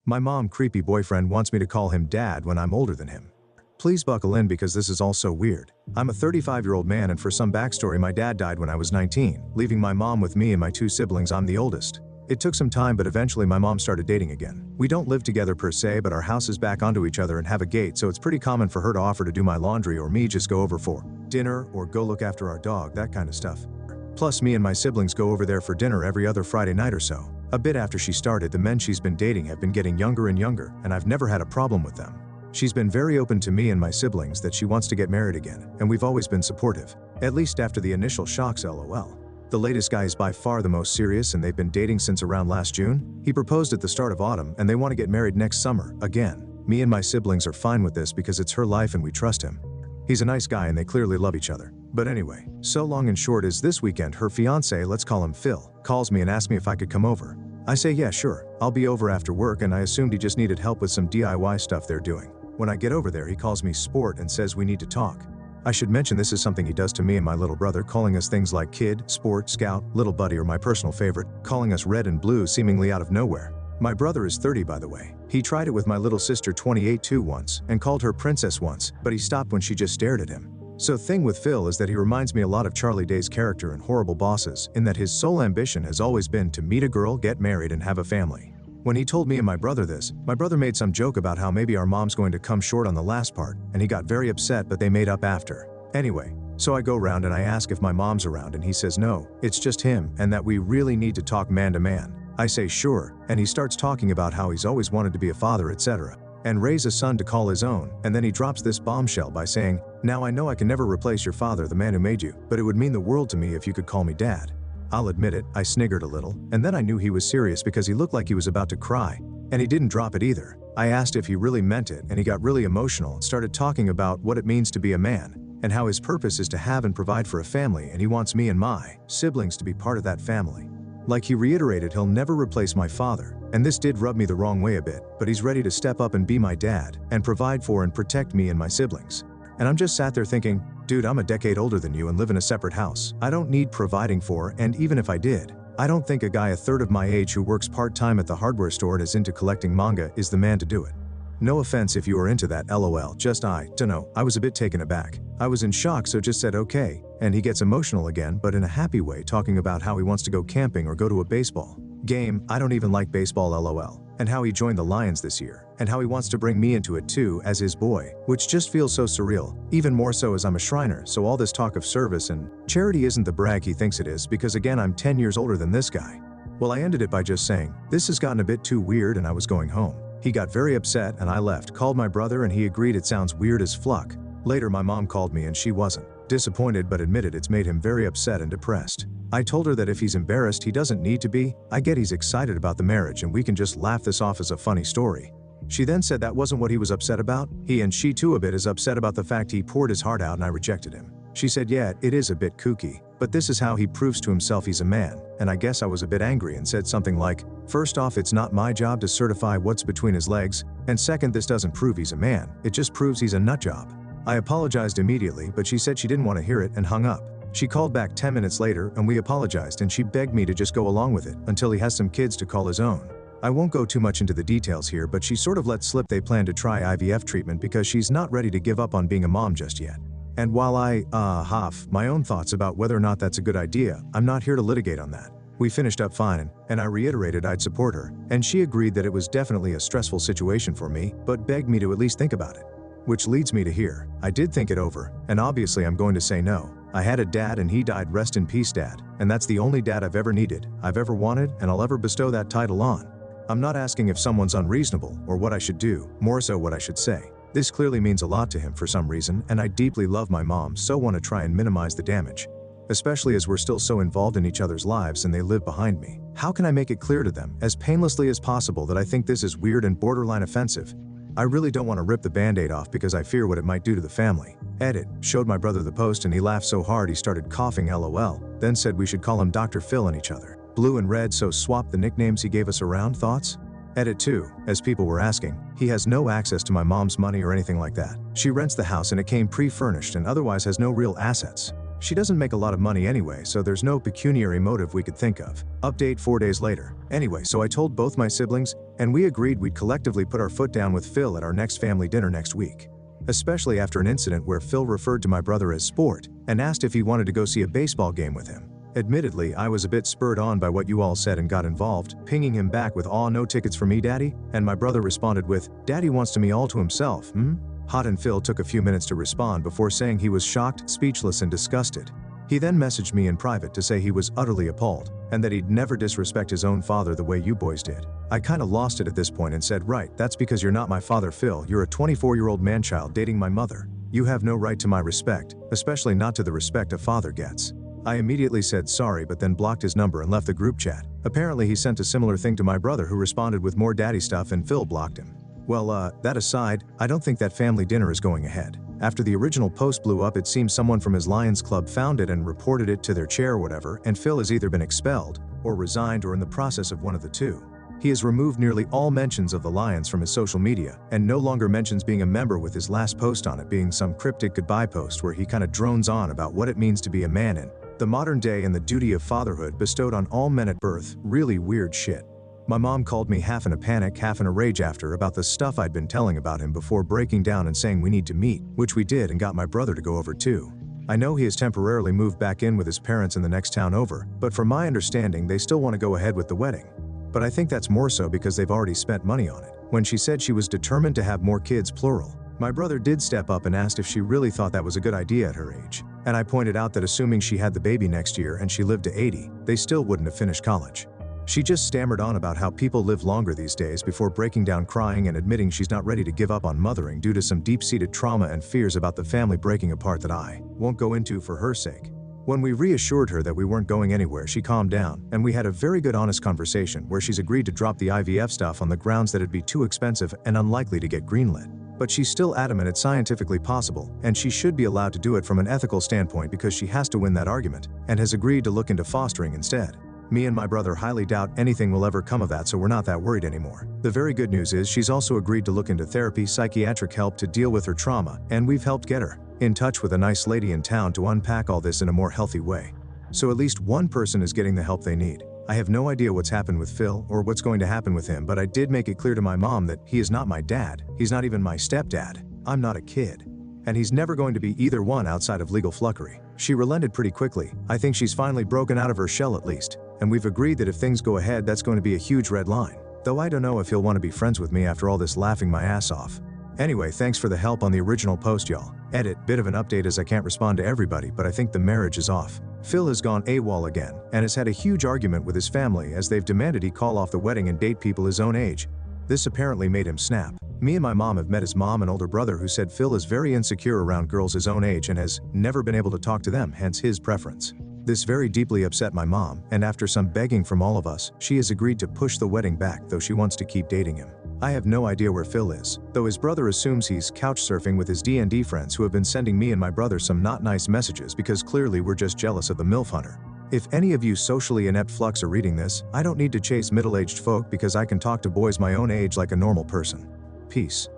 My mom creepy boyfriend wants me to call him dad when I'm older than him. Please buckle in because this is all so weird. I'm a 35-year-old man and for some backstory my dad died when I was 19, leaving my mom with me and my two siblings. I'm the oldest. It took some time but eventually my mom started dating again. We don't live together per se but our houses back onto each other and have a gate so it's pretty common for her to offer to do my laundry or me just go over for dinner or go look after our dog, that kind of stuff. Plus me and my siblings go over there for dinner every other Friday night or so. A bit after she started, the men she's been dating have been getting younger and younger and I've never had a problem with them. She's been very open to me and my siblings that she wants to get married again, and we've always been supportive. At least after the initial shocks, lol. The latest guy is by far the most serious and they've been dating since around last June. He proposed at the start of autumn and they want to get married next summer, again. Me and my siblings are fine with this because it's her life and we trust him. He's a nice guy and they clearly love each other. But anyway, so long and short is this weekend her fiance, let's call him Phil, calls me and asks me if I could come over. I say yeah sure, I'll be over after work and I assumed he just needed help with some DIY stuff they're doing. When I get over there he calls me sport and says we need to talk. I should mention this is something he does to me and my little brother, calling us things like kid, sport, scout, little buddy or my personal favorite, calling us red and blue seemingly out of nowhere. My brother is 30 by the way. He tried it with my little sister 28 too once and called her princess once, but he stopped when she just stared at him. So thing with Phil is that he reminds me a lot of Charlie Day's character in Horrible Bosses in that his sole ambition has always been to meet a girl, get married and have a family. When he told me and my brother this, my brother made some joke about how maybe our mom's going to come short on the last part, and he got very upset but they made up after. Anyway, so I go round and I ask if my mom's around and he says no, it's just him and that we really need to talk man to man. I say sure, and he starts talking about how he's always wanted to be a father etc. and raise a son to call his own, and then he drops this bombshell by saying, now I know I can never replace your father, the man who made you, but it would mean the world to me if you could call me dad. I'll admit it, I sniggered a little, and then I knew he was serious because he looked like he was about to cry. And he didn't drop it either. I asked if he really meant it and he got really emotional and started talking about what it means to be a man, and how his purpose is to have and provide for a family and he wants me and my siblings to be part of that family. Like he reiterated he'll never replace my father, and this did rub me the wrong way a bit, but he's ready to step up and be my dad, and provide for and protect me and my siblings. And I'm just sat there thinking, dude, I'm a decade older than you and live in a separate house. I don't need providing for, and even if I did, I don't think a guy a third of my age who works part-time at the hardware store and is into collecting manga is the man to do it. No offense if you are into that, lol, just I dunno, I was a bit taken aback. I was in shock so just said okay, and he gets emotional again but in a happy way talking about how he wants to go camping or go to a baseball game, I don't even like baseball lol, and how he joined the Lions this year, and how he wants to bring me into it too as his boy, which just feels so surreal, even more so as I'm a Shriner, so all this talk of service and charity isn't the brag he thinks it is because again I'm 10 years older than this guy. Well, I ended it by just saying, this has gotten a bit too weird and I was going home. He got very upset and I left, called my brother and he agreed it sounds weird as fluck. Later my mom called me and she wasn't disappointed but admitted it's made him very upset and depressed. I told her that if he's embarrassed he doesn't need to be, I get he's excited about the marriage and we can just laugh this off as a funny story. She then said that wasn't what he was upset about, he and she too a bit is upset about the fact he poured his heart out and I rejected him. She said yeah, it is a bit kooky, but this is how he proves to himself he's a man, and I guess I was a bit angry and said something like, first off it's not my job to certify what's between his legs, and second this doesn't prove he's a man, it just proves he's a nutjob. I apologized immediately but she said she didn't want to hear it and hung up. She called back 10 minutes later and we apologized and she begged me to just go along with it until he has some kids to call his own. I won't go too much into the details here but she sort of let slip they plan to try IVF treatment because she's not ready to give up on being a mom just yet. And while I, have my own thoughts about whether or not that's a good idea, I'm not here to litigate on that. We finished up fine, and I reiterated I'd support her, and she agreed that it was definitely a stressful situation for me, but begged me to at least think about it. Which leads me to here, I did think it over, and obviously I'm going to say no. I had a dad and he died, rest in peace dad, and that's the only dad I've ever needed, I've ever wanted, and I'll ever bestow that title on. I'm not asking if someone's unreasonable, or what I should do, more so what I should say. This clearly means a lot to him for some reason, and I deeply love my mom so want to try and minimize the damage. Especially as we're still so involved in each other's lives and they live behind me. How can I make it clear to them, as painlessly as possible, that I think this is weird and borderline offensive? I really don't want to rip the band-aid off because I fear what it might do to the family. Edit, showed my brother the post and he laughed so hard he started coughing lol, then said we should call him Dr. Phil on each other. Blue and red, so swap the nicknames he gave us around, thoughts? Edit 2, as people were asking, he has no access to my mom's money or anything like that. She rents the house and it came pre-furnished and otherwise has no real assets. She doesn't make a lot of money anyway, so there's no pecuniary motive we could think of. Update 4 days later. Anyway, so I told both my siblings, and we agreed we'd collectively put our foot down with Phil at our next family dinner next week. Especially after an incident where Phil referred to my brother as Sport and asked if he wanted to go see a baseball game with him. Admittedly, I was a bit spurred on by what you all said and got involved, pinging him back with "Aw, no tickets for me, Daddy?" And my brother responded with, "Daddy wants to me all to himself, hmm?" Hot and Phil took a few minutes to respond before saying he was shocked, speechless, and disgusted. He then messaged me in private to say he was utterly appalled, and that he'd never disrespect his own father the way you boys did. I kinda lost it at this point and said, "Right, that's because you're not my father, Phil. You're a 24-year-old man-child dating my mother. You have no right to my respect, especially not to the respect a father gets." I immediately said sorry, but then blocked his number and left the group chat. Apparently he sent a similar thing to my brother, who responded with more daddy stuff, and Phil blocked him. Well, that aside, I don't think that family dinner is going ahead. After the original post blew up, it seems someone from his Lions Club found it and reported it to their chair or whatever, and Phil has either been expelled, or resigned, or in the process of one of the two. He has removed nearly all mentions of the Lions from his social media, and no longer mentions being a member, with his last post on it being some cryptic goodbye post where he kinda drones on about what it means to be a man in the modern day and the duty of fatherhood bestowed on all men at birth. Really weird shit. My mom called me half in a panic, half in a rage after about the stuff I'd been telling about him, before breaking down and saying we need to meet, which we did, and got my brother to go over too. I know he has temporarily moved back in with his parents in the next town over, but from my understanding they still want to go ahead with the wedding. But I think that's more so because they've already spent money on it. When she said she was determined to have more kids, plural, my brother did step up and asked if she really thought that was a good idea at her age. And I pointed out that assuming she had the baby next year and she lived to 80, they still wouldn't have finished college. She just stammered on about how people live longer these days before breaking down crying and admitting she's not ready to give up on mothering due to some deep-seated trauma and fears about the family breaking apart that I won't go into for her sake. When we reassured her that we weren't going anywhere, she calmed down, and we had a very good honest conversation where she's agreed to drop the IVF stuff on the grounds that it'd be too expensive and unlikely to get greenlit. But she's still adamant it's scientifically possible, and she should be allowed to do it from an ethical standpoint because she has to win that argument, and has agreed to look into fostering instead. Me and my brother highly doubt anything will ever come of that, so we're not that worried anymore. The very good news is she's also agreed to look into therapy, psychiatric help to deal with her trauma, and we've helped get her in touch with a nice lady in town to unpack all this in a more healthy way. So at least one person is getting the help they need. I have no idea what's happened with Phil or what's going to happen with him, but I did make it clear to my mom that he is not my dad, he's not even my stepdad, I'm not a kid. And he's never going to be either one outside of legal flunkery. She relented pretty quickly. I think she's finally broken out of her shell at least. And we've agreed that if things go ahead, that's going to be a huge red line. Though I don't know if he'll want to be friends with me after all this laughing my ass off. Anyway, thanks for the help on the original post, y'all. Edit, bit of an update as I can't respond to everybody, but I think the marriage is off. Phil has gone AWOL again, and has had a huge argument with his family as they've demanded he call off the wedding and date people his own age. This apparently made him snap. Me and my mom have met his mom and older brother, who said Phil is very insecure around girls his own age and has never been able to talk to them, hence his preference. This very deeply upset my mom, and after some begging from all of us, she has agreed to push the wedding back, though she wants to keep dating him. I have no idea where Phil is, though his brother assumes he's couch surfing with his D&D friends, who have been sending me and my brother some not nice messages because clearly we're just jealous of the MILF hunter. If any of you socially inept fucks are reading this, I don't need to chase middle-aged folk because I can talk to boys my own age like a normal person. Peace.